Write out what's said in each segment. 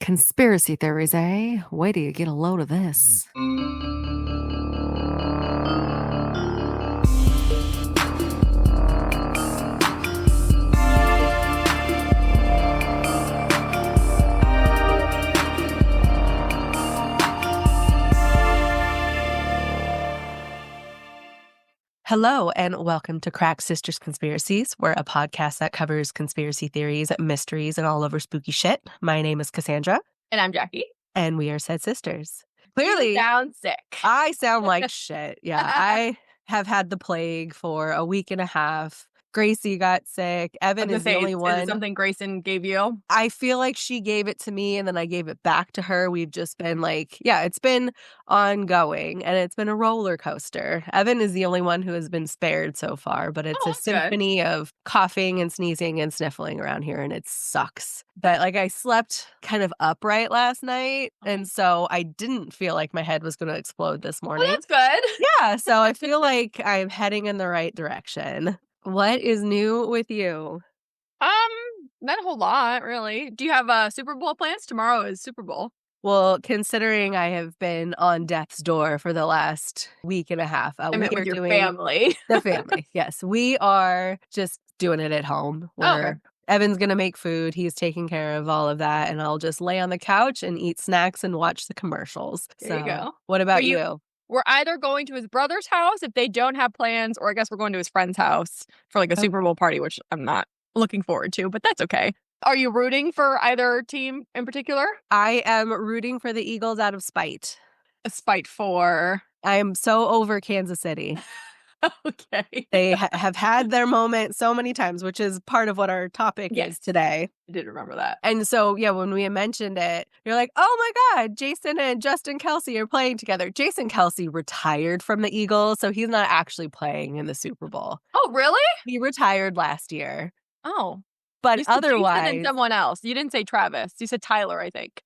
Conspiracy theories, eh? Wait till you get a load of this. Hello, and welcome to Crack Sisters Conspiracies. We're a podcast that covers conspiracy theories, mysteries, and all over spooky shit. My name is Cassandra. And I'm Jackie. And we are said sisters. Clearly, you sound sick. I sound like shit. Yeah, I have had the plague for a week and a half. Gracie got sick. Evan is the only one. Is it something Grayson gave you? I feel like she gave it to me and then I gave it back to her. We've just been like, yeah, it's been ongoing and it's been a roller coaster. Evan is the only one who has been spared so far, but it's a symphony of coughing and sneezing and sniffling around here and it sucks. But like I slept kind of upright last night and so I didn't feel like my head was going to explode this morning. Well, that's good. Yeah, so I feel like I'm heading in the right direction. What is new with you? Not a whole lot, really. Do you have Super Bowl plans? Tomorrow is Super Bowl. Well, considering I have been on death's door for the last week and a half. I meant with your family. The family, yes. We are just doing it at home. Evan's going to make food. He's taking care of all of that. And I'll just lay on the couch and eat snacks and watch the commercials. There you go. What about you? We're either going to his brother's house if they don't have plans, or I guess we're going to his friend's house for like a Super Bowl party, which I'm not looking forward to, but that's okay. Are you rooting for either team in particular? I am rooting for the Eagles out of spite. A spite for? I am so over Kansas City. Okay. They have had their moment so many times, which is part of what our topic is today. I did remember that. And so, yeah, when we mentioned it, you're like, oh my God, Jason and Justin Kelsey are playing together. Jason Kelsey retired from the Eagles, so he's not actually playing in the Super Bowl. Oh, really? He retired last year. Oh. But you said otherwise... Jason and someone else. You didn't say Travis. You said Tyler, I think.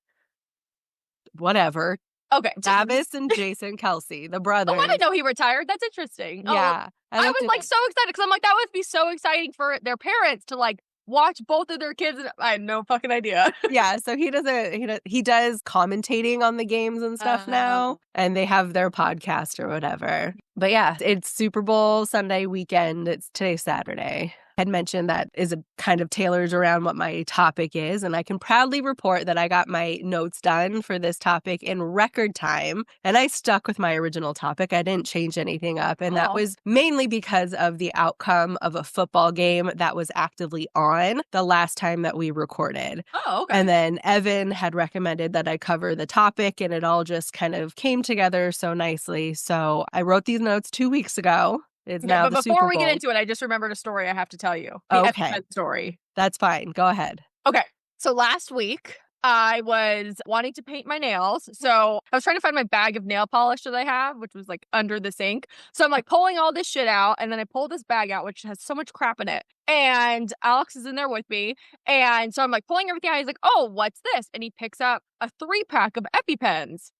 Whatever. Okay. Travis and Jason Kelsey, the brothers. Oh, I didn't know he retired. That's interesting. Yeah. I was like so excited because I'm like, that would be so exciting for their parents to like watch both of their kids. I had no fucking idea. Yeah. So he does commentating on the games and stuff now. And they have their podcast or whatever. But yeah, it's Super Bowl Sunday weekend. It's today's Saturday. Had mentioned that is a kind of tailors around what my topic is. And I can proudly report that I got my notes done for this topic in record time. And I stuck with my original topic. I didn't change anything up. And that was mainly because of the outcome of a football game that was actively on the last time that we recorded. Oh, okay. And then Evan had recommended that I cover the topic and it all just kind of came together so nicely. So I wrote these notes 2 weeks ago. It's now but before we get into it, I just remembered a story I have to tell you. Okay. Story. That's fine. Go ahead. Okay. So last week, I was wanting to paint my nails. So I was trying to find my bag of nail polish that I have, which was like under the sink. So I'm like pulling all this shit out. And then I pull this bag out, which has so much crap in it. And Alex is in there with me. And so I'm like pulling everything out. He's like, oh, what's this? And he picks up a 3-pack of EpiPens.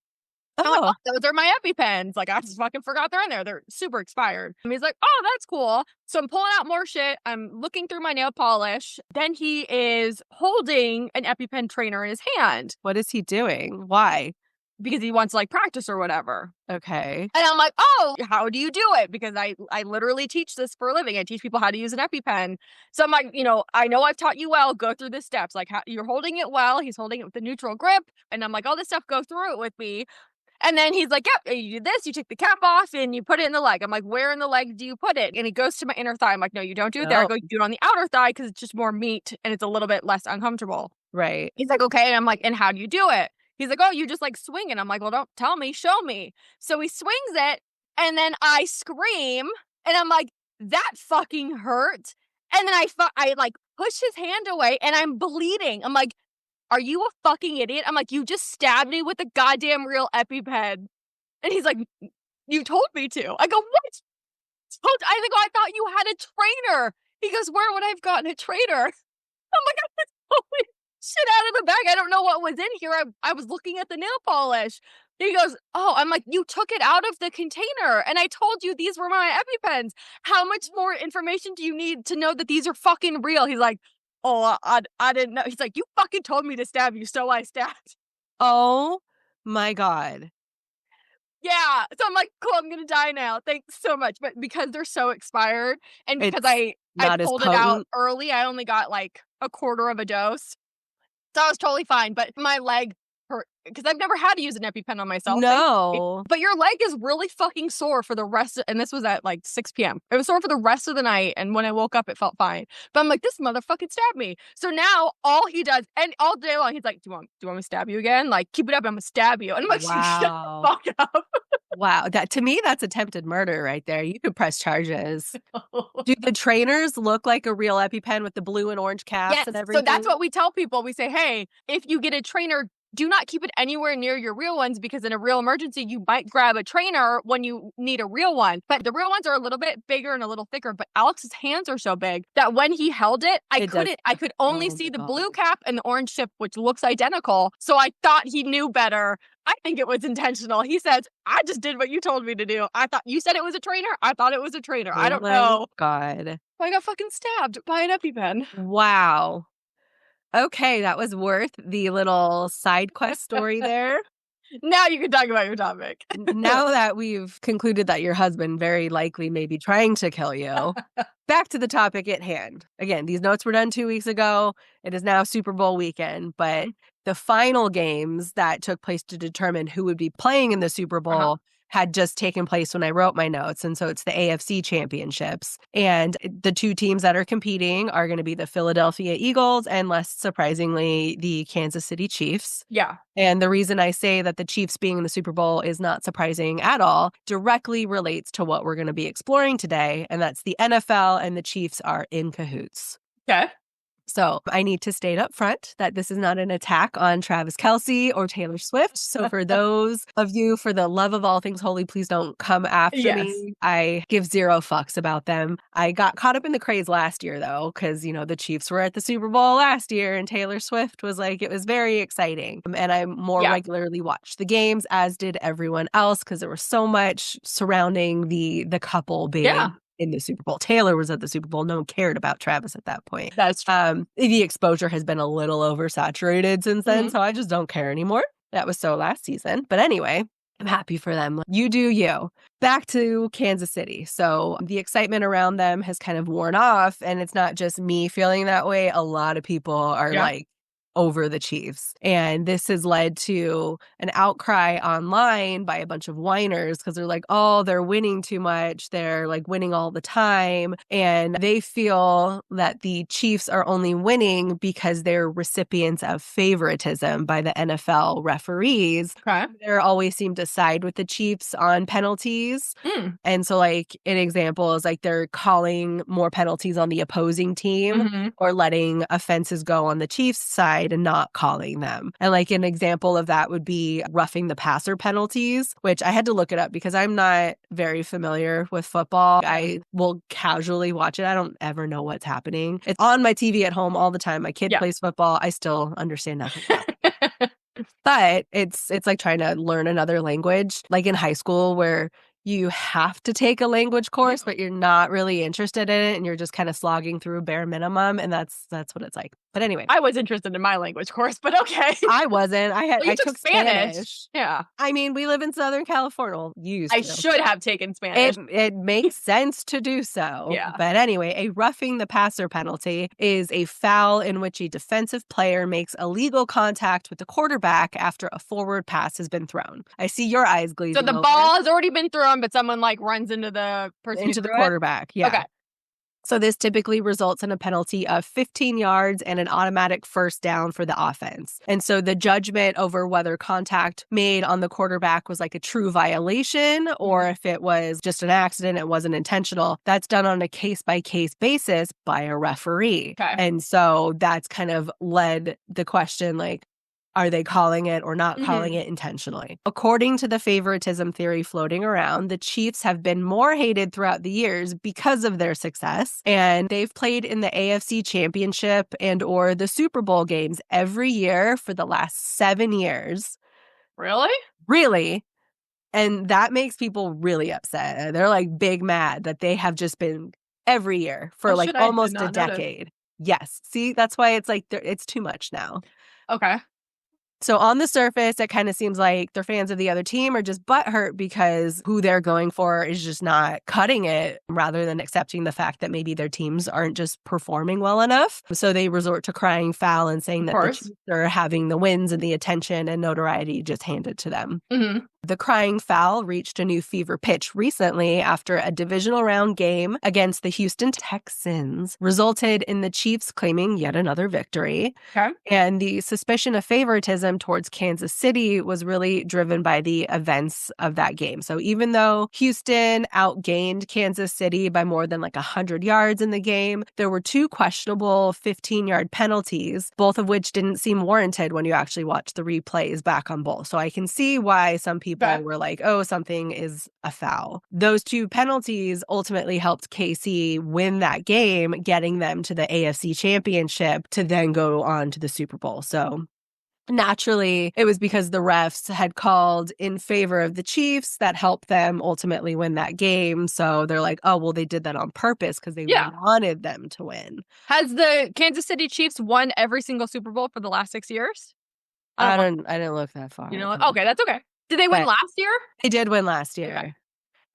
I'm like, oh, those are my EpiPens. Like, I just fucking forgot they're in there. They're super expired. And he's like, oh, that's cool. So I'm pulling out more shit. I'm looking through my nail polish. Then he is holding an EpiPen trainer in his hand. What is he doing? Why? Because he wants to like practice or whatever. Okay. And I'm like, oh, how do you do it? Because I literally teach this for a living. I teach people how to use an EpiPen. So I'm like, I know I've taught you well. Go through the steps. Like, how you're holding it well. He's holding it with a neutral grip. And I'm like, all this stuff, go through it with me. And then he's like, yep, you do this, you take the cap off and you put it in the leg. I'm like, where in the leg do you put it? And he goes to my inner thigh. I'm like, no, you don't do it there. I go, you do it on the outer thigh because it's just more meat and it's a little bit less uncomfortable. Right. He's like, okay. And I'm like, and how do you do it? He's like, oh, you just like swing it. I'm like, well, don't tell me, show me. So he swings it and then I scream and I'm like, that fucking hurt. And then I like push his hand away and I'm bleeding. I'm like, are you a fucking idiot? I'm like, you just stabbed me with a goddamn real EpiPen. And he's like, you told me to. I go, what? I go, I thought you had a trainer. He goes, where would I have gotten a trainer? I'm like, I was pulling shit out of the bag. I don't know what was in here. I was looking at the nail polish. He goes, oh, I'm like, you took it out of the container. And I told you these were my EpiPens. How much more information do you need to know that these are fucking real? He's like, oh, I didn't know. He's like, you fucking told me to stab you, so I stabbed. Oh my God. Yeah. So I'm like, cool, I'm gonna die now. Thanks so much. But because they're so expired and because It's I not as pulled it out potent. early, I only got like a quarter of a dose. So I was totally fine. But my leg hurt because I've never had to use an EpiPen on myself. Thankfully. No. But your leg is really fucking sore for the rest of, and this was at like 6 p.m. It was sore for the rest of the night. And when I woke up, it felt fine. But I'm like, this motherfucking stabbed me. So now all he does, and all day long, he's like, do you want me to stab you again? Like, keep it up, I'm gonna stab you. And I'm like, shut the Wow. fuck up. Wow. That to me, that's attempted murder right there. You could press charges. Do the trainers look like a real EpiPen with the blue and orange caps Yes. and So that's everything? what we tell people. We say, hey, if you get a trainer, do not keep it anywhere near your real ones because in a real emergency, you might grab a trainer when you need a real one. But the real ones are a little bit bigger and a little thicker. But Alex's hands are so big that when he held it, I could only Oh see my the God. blue cap and the orange tip, which looks identical. So I thought he knew better. I think it was intentional. He says, I just did what you told me to do. I thought you said it was a trainer. I thought it was a trainer. I Oh don't my know. God. I got fucking stabbed by an EpiPen. Wow. Okay, that was worth the little side quest story there. Now you can talk about your topic. Now that we've concluded that your husband very likely may be trying to kill you, back to the topic at hand. Again, these notes were done 2 weeks ago. It is now Super Bowl weekend, but the final games that took place to determine who would be playing in the Super Bowl had just taken place when I wrote my notes. And so it's the AFC championships. And the two teams that are competing are going to be the Philadelphia Eagles and, less surprisingly, the Kansas City Chiefs. Yeah. And the reason I say that the Chiefs being in the Super Bowl is not surprising at all directly relates to what we're going to be exploring today. And that's the NFL and the Chiefs are in cahoots. Okay. So I need to state up front that this is not an attack on Travis Kelce or Taylor Swift. So for those of you, for the love of all things holy, please don't come after me. I give zero fucks about them. I got caught up in the craze last year, though, because, you know, the Chiefs were at the Super Bowl last year and Taylor Swift was like, it was very exciting. And I more regularly watched the games, as did everyone else, because there was so much surrounding the couple being in the Super Bowl. Taylor was at the Super Bowl. No one cared about Travis at that point. That's true. The exposure has been a little oversaturated since then, so I just don't care anymore. That was so last season. But anyway, I'm happy for them. You do you. Back to Kansas City. So the excitement around them has kind of worn off, and it's not just me feeling that way. A lot of people are like, over the Chiefs. And this has led to an outcry online by a bunch of whiners because they're like, oh, they're winning too much. They're like winning all the time. And they feel that the Chiefs are only winning because they're recipients of favoritism by the NFL referees. Okay. They always seem to side with the Chiefs on penalties. And so, like, an example is like they're calling more penalties on the opposing team or letting offenses go on the Chiefs side and not calling them. And like an example of that would be roughing the passer penalties, which I had to look it up because I'm not very familiar with football. I will casually watch it. I don't ever know what's happening. It's on my TV at home all the time. My kid plays football. I still understand nothing about it. But it's like trying to learn another language, like in high school where you have to take a language course, but you're not really interested in it and you're just kind of slogging through bare minimum. And that's what it's like. But anyway. I was interested in my language course, but okay. I wasn't. I took Spanish. Yeah. I mean, we live in Southern California. Well, I should have taken Spanish. It makes sense to do so. Yeah. But anyway, a roughing the passer penalty is a foul in which a defensive player makes illegal contact with the quarterback after a forward pass has been thrown. I see your eyes glazing So the over. ball has already been thrown, but someone like runs into the person into the quarterback. Yeah. Okay. So this typically results in a penalty of 15 yards and an automatic first down for the offense. And so the judgment over whether contact made on the quarterback was like a true violation or if it was just an accident, it wasn't intentional, that's done on a case-by-case basis by a referee. Okay. And so that's kind of led the question, like, are they calling it or not calling it intentionally? According to the favoritism theory floating around, the Chiefs have been more hated throughout the years because of their success. And they've played in the AFC Championship and or the Super Bowl games every year for the last 7 years. Really? Really. And that makes people really upset. They're like big mad that they have just been every year for like almost a decade. Yes. See, that's why it's like it's too much now. Okay. So on the surface, it kind of seems like their fans of the other team are just butthurt because who they're going for is just not cutting it, rather than accepting the fact that maybe their teams aren't just performing well enough. So they resort to crying foul and saying that the Chiefs are having the wins and the attention and notoriety just handed to them. Mm-hmm. The crying foul reached a new fever pitch recently after a divisional round game against the Houston Texans resulted in the Chiefs claiming yet another victory. Okay. And the suspicion of favoritism towards Kansas City was really driven by the events of that game. So even though Houston outgained Kansas City by more than like 100 yards in the game, there were 2 questionable 15-yard penalties, both of which didn't seem warranted when you actually watch the replays back on both. So I can see why some people were like, oh, something is a foul. Those 2 penalties ultimately helped KC win that game, getting them to the AFC Championship to then go on to the Super Bowl. So naturally, it was because the refs had called in favor of the Chiefs that helped them ultimately win that game. So they're like, oh, well, they did that on purpose because they wanted them to win. Has the Kansas City Chiefs won every single Super Bowl for the last 6 years? I didn't look that far. You know what? Okay, that's okay. Did they win last year? They did win last year. Okay.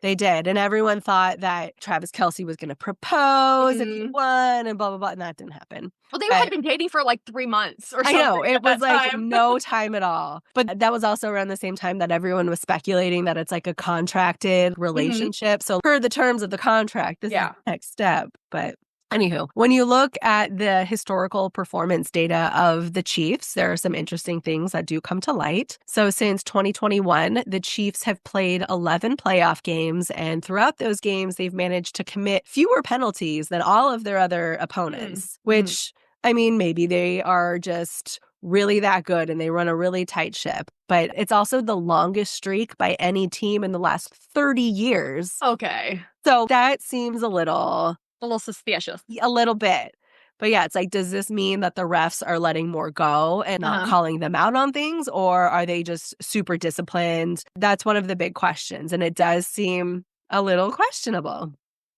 They did. And everyone thought that Travis Kelce was going to propose if he won and blah, blah, blah. And that didn't happen. Well, they had been dating for like 3 months or something. I know. It was like no time at all. But that was also around the same time that everyone was speculating that it's like a contracted relationship. So per the terms of the contract, this is the next step. But anywho, when you look at the historical performance data of the Chiefs, there are some interesting things that do come to light. So since 2021, the Chiefs have played 11 playoff games, and throughout those games, they've managed to commit fewer penalties than all of their other opponents, which, I mean, maybe they are just really that good and they run a really tight ship. But it's also the longest streak by any team in the last 30 years. Okay. So that seems a little suspicious. A little bit. But yeah, it's like, does this mean that the refs are letting more go and not calling them out on things? Or are they just super disciplined? That's one of the big questions. And it does seem a little questionable.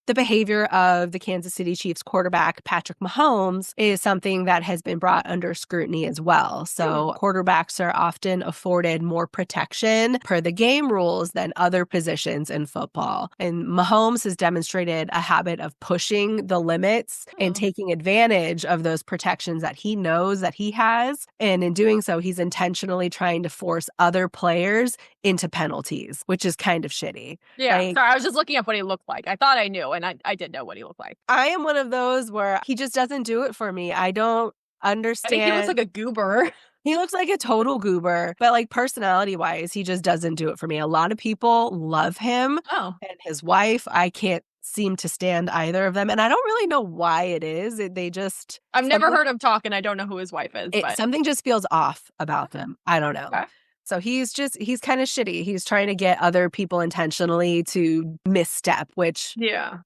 The behavior of the Kansas City Chiefs quarterback, Patrick Mahomes, is something that has been brought under scrutiny as well. So quarterbacks are often afforded more protection per the game rules than other positions in football. And Mahomes has demonstrated a habit of pushing the limits and taking advantage of those protections that he knows that he has. And in doing so, he's intentionally trying to force other players into penalties, which is kind of shitty. Yeah. Sorry, I was just looking up what he looked like. I thought I knew. And I did know what he looked like. I am one of those where he just doesn't do it for me. I don't understand. I think he looks like a goober. He looks like a total goober, but like personality-wise, he just doesn't do it for me. A lot of people love him and his wife. I can't seem to stand either of them. And I don't really know why it is. They just... I've never heard him talk and I don't know who his wife is. But something just feels off about them. I don't know. Okay. So he's kind of shitty. He's trying to get other people intentionally to misstep, which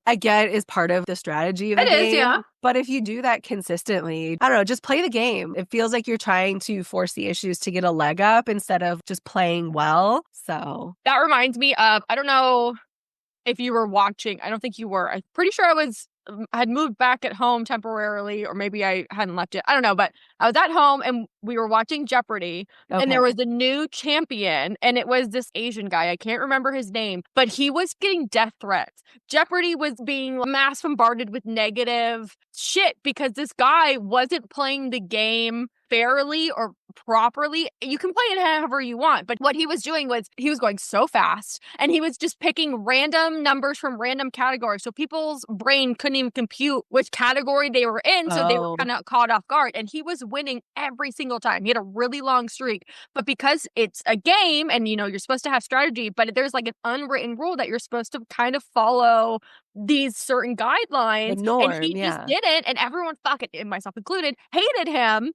I get is part of the strategy of the game. It is, yeah. But if you do that consistently, I don't know, just play the game. It feels like you're trying to force the issues to get a leg up instead of just playing well. So that reminds me of, I don't know if you were watching. I don't think you were. I'm pretty sure I had moved back at home temporarily, or maybe I hadn't left it. I don't know, but I was at home and we were watching Jeopardy and there was a new champion and it was this Asian guy. I can't remember his name, but he was getting death threats. Jeopardy was being mass bombarded with negative shit because this guy wasn't playing the game fairly or properly. You can play it however you want, but what he was doing was he was going so fast and he was just picking random numbers from random categories. So people's brain couldn't even compute which category they were in. So they were kind of caught off guard and he was winning every single time. He had a really long streak, but because it's a game and, you know, you're supposed to have strategy, but there's like an unwritten rule that you're supposed to kind of follow these certain guidelines. The norm, and he just didn't. And everyone, fucking myself included, hated him.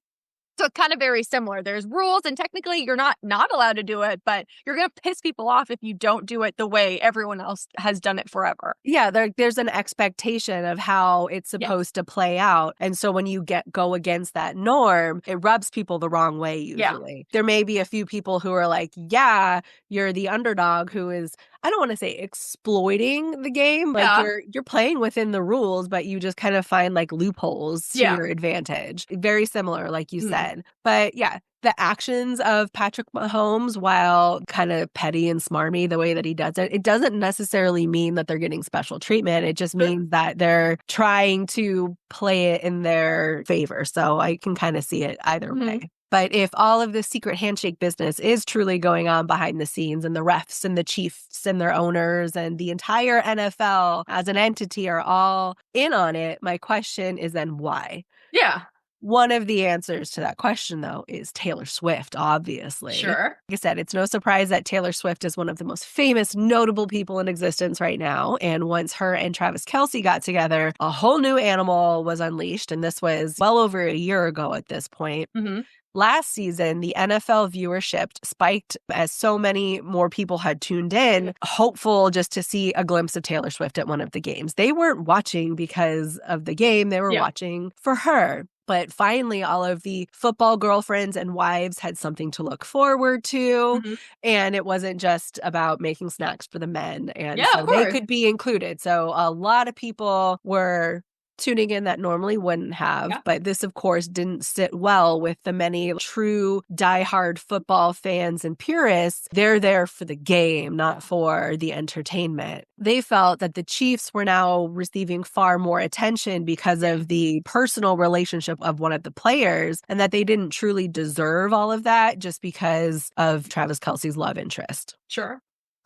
So it's kind of very similar. There's rules, and technically you're not allowed to do it, but you're going to piss people off if you don't do it the way everyone else has done it forever. Yeah, there's an expectation of how it's supposed to play out. And so when you go against that norm, it rubs people the wrong way usually. Yeah. There may be a few people who are like, yeah, you're the underdog who is... I don't want to say exploiting the game. Like you're playing within the rules, but you just kind of find like loopholes to your advantage. Very similar, like you said. But yeah, the actions of Patrick Mahomes, while kind of petty and smarmy the way that he does it, it doesn't necessarily mean that they're getting special treatment. It just means that they're trying to play it in their favor. So I can kind of see it either way. But if all of this secret handshake business is truly going on behind the scenes and the refs and the Chiefs and their owners and the entire NFL as an entity are all in on it, my question is then why? Yeah. One of the answers to that question, though, is Taylor Swift, obviously. Sure. Like I said, it's no surprise that Taylor Swift is one of the most famous, notable people in existence right now. And once her and Travis Kelce got together, a whole new animal was unleashed. And this was well over a year ago at this point. Last season, the NFL viewership spiked as so many more people had tuned in, hopeful just to see a glimpse of Taylor Swift at one of the games. They weren't watching because of the game. They were watching for her. But finally, all of the football girlfriends and wives had something to look forward to. And it wasn't just about making snacks for the men. And so they could be included. So a lot of people were tuning in that normally wouldn't have. But this, of course, didn't sit well with the many true diehard football fans and purists. They're there for the game, not for the entertainment. They felt that the Chiefs were now receiving far more attention because of the personal relationship of one of the players, and that they didn't truly deserve all of that just because of Travis Kelce's love interest. Sure.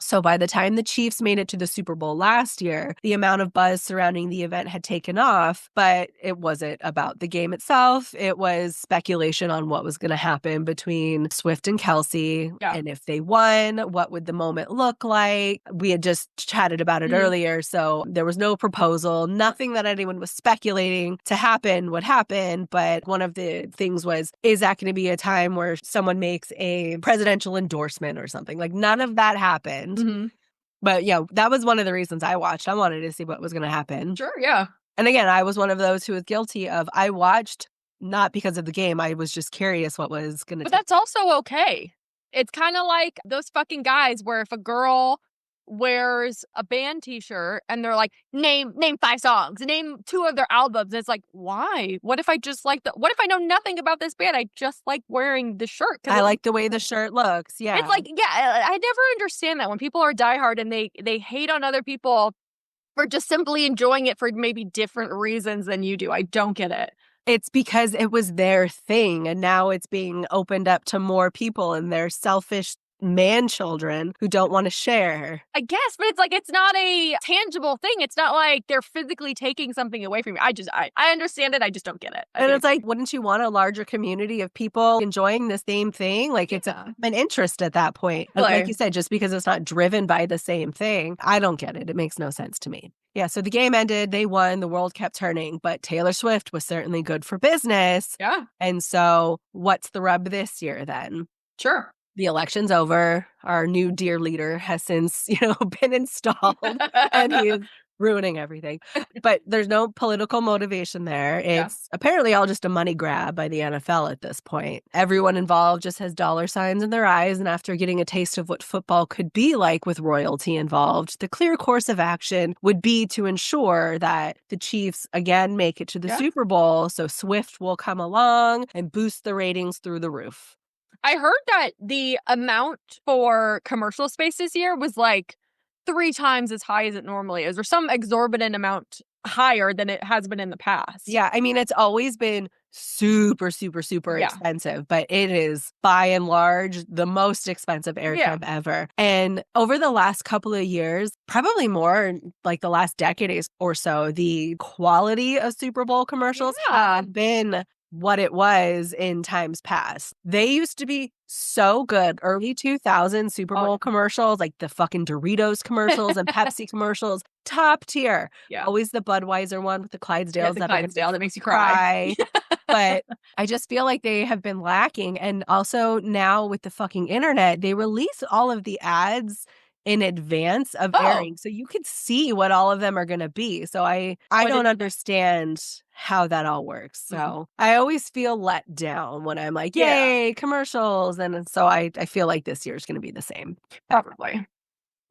So by the time the Chiefs made it to the Super Bowl last year, the amount of buzz surrounding the event had taken off, but it wasn't about the game itself. It was speculation on what was going to happen between Swift and Kelce. And if they won, what would the moment look like? We had just chatted about it earlier, so there was no proposal. Nothing that anyone was speculating to happen would happen, but one of the things was, is that going to be a time where someone makes a presidential endorsement or something? Like, none of that happened. But yeah, that was one of the reasons I watched. I wanted to see what was going to happen. Sure, yeah. And again, I was one of those who was guilty of, I watched not because of the game. I was just curious what was going to But that's also okay. It's kind of like those fucking guys where if a girl wears a band t-shirt and they're like, name 5 songs, name 2 of their albums. It's like, why? What if I just like what if I know nothing about this band? I just like wearing the shirt. I like the way the shirt looks. Yeah. It's like, I never understand that when people are diehard and they hate on other people for just simply enjoying it for maybe different reasons than you do. I don't get it. It's because it was their thing, and now it's being opened up to more people and their selfish man children who don't want to share. I guess, but it's like, it's not a tangible thing. It's not like they're physically taking something away from you. I understand it. I just don't get it. And it's like, wouldn't you want a larger community of people enjoying the same thing? Like, it's an interest at that point. Like you said, just because it's not driven by the same thing, I don't get it. It makes no sense to me. Yeah, so the game ended, they won, the world kept turning, but Taylor Swift was certainly good for business. Yeah. And so what's the rub this year then? Sure. The election's over. Our new dear leader has since, been installed and he's ruining everything. But there's no political motivation there. It's apparently all just a money grab by the NFL at this point. Everyone involved just has dollar signs in their eyes. And after getting a taste of what football could be like with royalty involved, the clear course of action would be to ensure that the Chiefs again make it to the Super Bowl. So Swift will come along and boost the ratings through the roof. I heard that the amount for commercial space this year was like 3 times as high as it normally is, or some exorbitant amount higher than it has been in the past. Yeah, I mean, it's always been super expensive, but it is by and large the most expensive airtime ever. And over the last couple of years, probably more like the last decade or so, the quality of Super Bowl commercials have been what it was in times past. They used to be so good. Early 2000s Super Bowl commercials, like the fucking Doritos commercials and Pepsi commercials, top tier. Yeah. Always the Budweiser one with the Clydesdales. The Clydesdale that makes you cry. But I just feel like they have been lacking. And also now with the fucking internet, they release all of the ads in advance of airing. So you could see what all of them are going to be. So I don't understand how that all works. So I always feel let down when I'm like, yay, commercials. And so I feel like this year is going to be the same. Probably.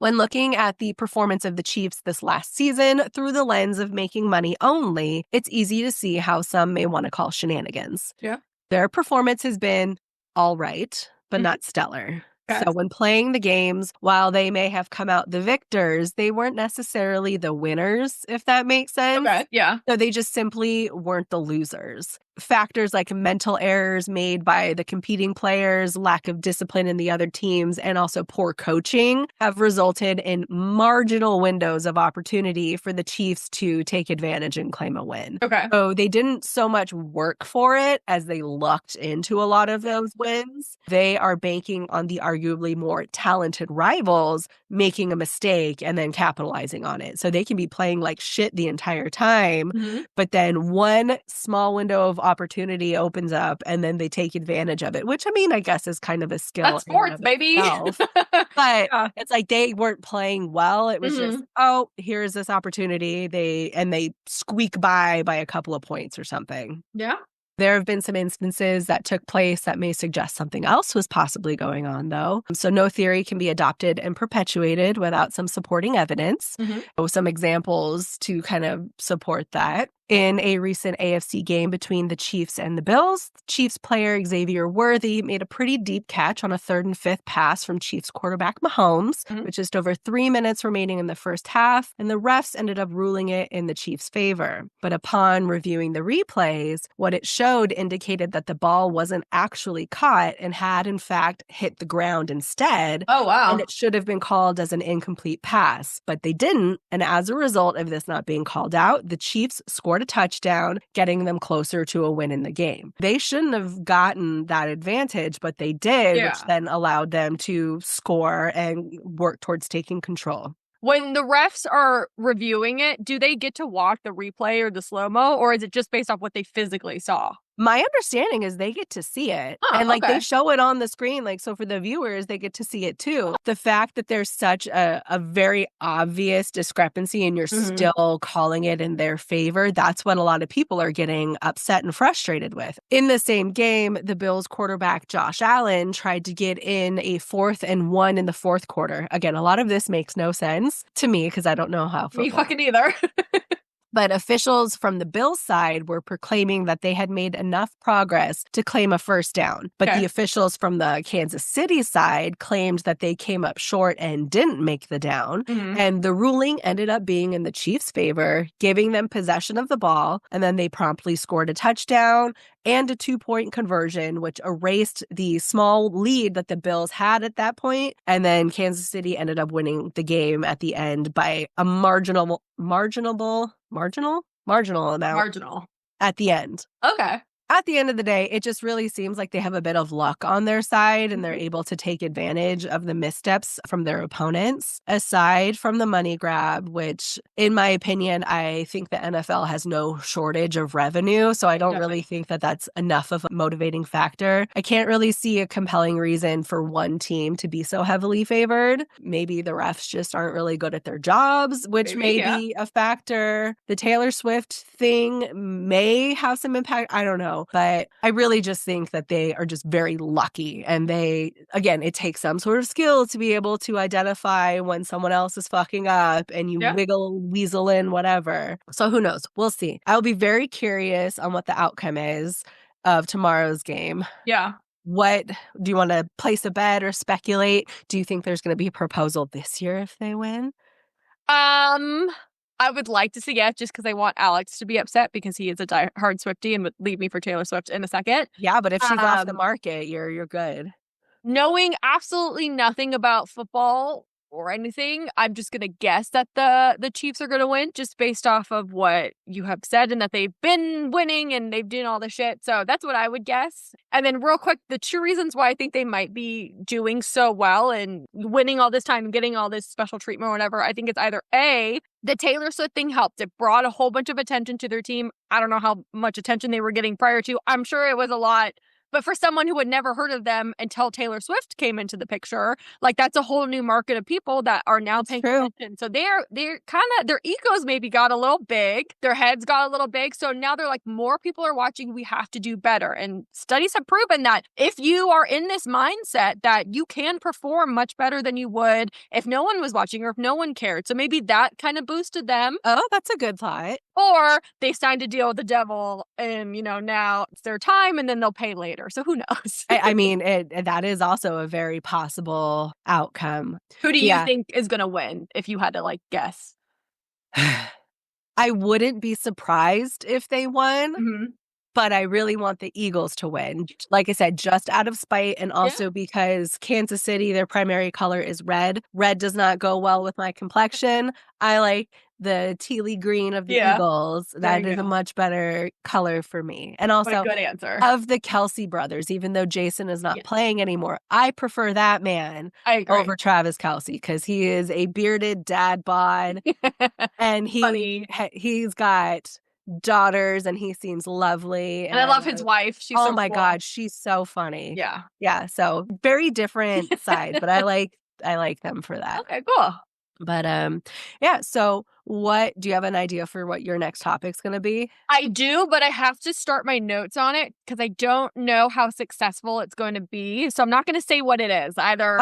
When looking at the performance of the Chiefs this last season through the lens of making money only, it's easy to see how some may want to call shenanigans. Yeah. Their performance has been all right, but not stellar. Okay. So when playing the games, while they may have come out the victors, they weren't necessarily the winners, if that makes sense. Okay, yeah. So they just simply weren't the losers. Factors like mental errors made by the competing players, lack of discipline in the other teams, and also poor coaching have resulted in marginal windows of opportunity for the Chiefs to take advantage and claim a win. Okay. So they didn't so much work for it as they lucked into a lot of those wins. They are banking on the arguably more talented rivals making a mistake and then capitalizing on it. So they can be playing like shit the entire time, but then one small window of opportunity opens up and then they take advantage of it, which I mean, I guess is kind of a skill. That's sports, baby. But it's like they weren't playing well. It was just, oh, here's this opportunity. They squeak by a couple of points or something. Yeah. There have been some instances that took place that may suggest something else was possibly going on, though. So no theory can be adopted and perpetuated without some supporting evidence. So some examples to kind of support that. In a recent AFC game between the Chiefs and the Bills, Chiefs player Xavier Worthy made a pretty deep catch on a 3rd and 5th pass from Chiefs quarterback Mahomes, with just over 3 minutes remaining in the first half, and the refs ended up ruling it in the Chiefs' favor. But upon reviewing the replays, what it showed indicated that the ball wasn't actually caught and had, in fact, hit the ground instead. Oh, wow. And it should have been called as an incomplete pass, but they didn't. And as a result of this not being called out, the Chiefs scored a touchdown, getting them closer to a win in the game. They shouldn't have gotten that advantage, but they did, which then allowed them to score and work towards taking control. When the refs are reviewing it, do they get to watch the replay or the slow-mo, or is it just based off what they physically saw? My understanding is they get to see it. And they show it on the screen. So for the viewers, they get to see it too. The fact that there's such a very obvious discrepancy and you're still calling it in their favor, that's what a lot of people are getting upset and frustrated with. In the same game, the Bills quarterback Josh Allen tried to get in a 4th and 1 in the 4th quarter. Again, a lot of this makes no sense to me because I don't know how football. Me fucking either. But officials from the Bills side were proclaiming that they had made enough progress to claim a first down. But the officials from the Kansas City side claimed that they came up short and didn't make the down. And the ruling ended up being in the Chiefs' favor, giving them possession of the ball. And then they promptly scored a touchdown and a 2-point conversion, which erased the small lead that the Bills had at that point. And then Kansas City ended up winning the game at the end by a marginal amount at the end. Okay. At the end of the day, it just really seems like they have a bit of luck on their side and they're able to take advantage of the missteps from their opponents, aside from the money grab, which, in my opinion, I think the NFL has no shortage of revenue. So I don't really think that that's enough of a motivating factor. I can't really see a compelling reason for one team to be so heavily favored. Maybe the refs just aren't really good at their jobs, which may be a factor. The Taylor Swift thing may have some impact. I don't know. But I really just think that they are just very lucky. And it takes some sort of skill to be able to identify when someone else is fucking up and you weasel in, whatever. So who knows? We'll see. I'll be very curious on what the outcome is of tomorrow's game. Yeah. What do you want to place a bet or speculate? Do you think there's going to be a proposal this year if they win? I would like to see yes, just because I want Alex to be upset because he is a diehard Swiftie and would leave me for Taylor Swift in a second. Yeah, but if she's off the market, you're good. Knowing absolutely nothing about football or anything, I'm just going to guess that the Chiefs are going to win just based off of what you have said and that they've been winning and they've done all the shit. So that's what I would guess. And then real quick, the two reasons why I think they might be doing so well and winning all this time and getting all this special treatment or whatever, I think it's either A, the Taylor Swift thing helped. It brought a whole bunch of attention to their team. I don't know how much attention they were getting prior to. I'm sure it was a lot But for someone who had never heard of them until Taylor Swift came into the picture, like that's a whole new market of people that are now paying attention. So they're kind of, their egos maybe got a little big, their heads got a little big. So now they're like, more people are watching, we have to do better. And studies have proven that if you are in this mindset that you can perform much better than you would if no one was watching or if no one cared. So maybe that kind of boosted them. Oh, that's a good thought. Or they signed a deal with the devil and, now it's their time and then they'll pay later. So who knows? I mean, that is also a very possible outcome. Who do you think is going to win if you had to guess? I wouldn't be surprised if they won. Mm-hmm. But I really want the Eagles to win. Like I said, just out of spite and also because Kansas City, their primary color is red. Red does not go well with my complexion. I like the tealy green of the Eagles. That is a much better color for me. And also, good answer. Of the Kelsey brothers, even though Jason is not playing anymore, I prefer that man over Travis Kelsey because he is a bearded dad bod. And he's got daughters and he seems lovely. And I love his wife. She's so my cool. God, she's so funny. Yeah. Yeah. So very different side, but I like them for that. Okay, cool. But so do you have an idea for what your next topic's going to be? I do, but I have to start my notes on it because I don't know how successful it's going to be. So I'm not going to say what it is. Either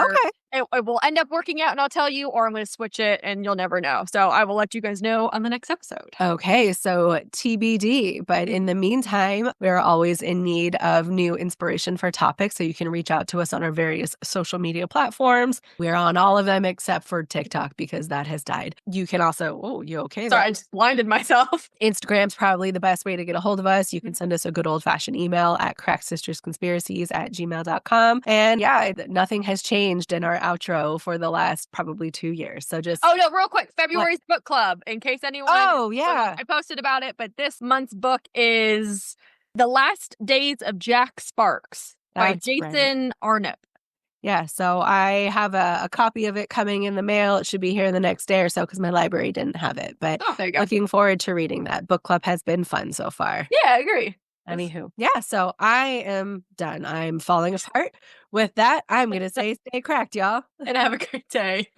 it will end up working out and I'll tell you, or I'm going to switch it and you'll never know. So I will let you guys know on the next episode. Okay, so TBD. But in the meantime, we're always in need of new inspiration for topics. So you can reach out to us on our various social media platforms. We're on all of them except for TikTok because that has died. You can also, you okay? Sorry, I just blinded myself. Instagram's probably the best way to get a hold of us. You can send us a good old-fashioned email at crackssistersconspiracies@gmail.com. And nothing has changed in our outro for the last probably 2 years. So just... Oh, no, real quick. February's book club, in case anyone... Oh, yeah. I posted about it, but this month's book is The Last Days of Jack Sparks by Jason Arnott. Yeah, so I have a copy of it coming in the mail. It should be here the next day or so because my library didn't have it. But looking forward to reading that. Book club has been fun so far. Yeah, I agree. Anywho, so I am done. I'm falling apart. With that, I'm going to say stay cracked, y'all. And have a great day.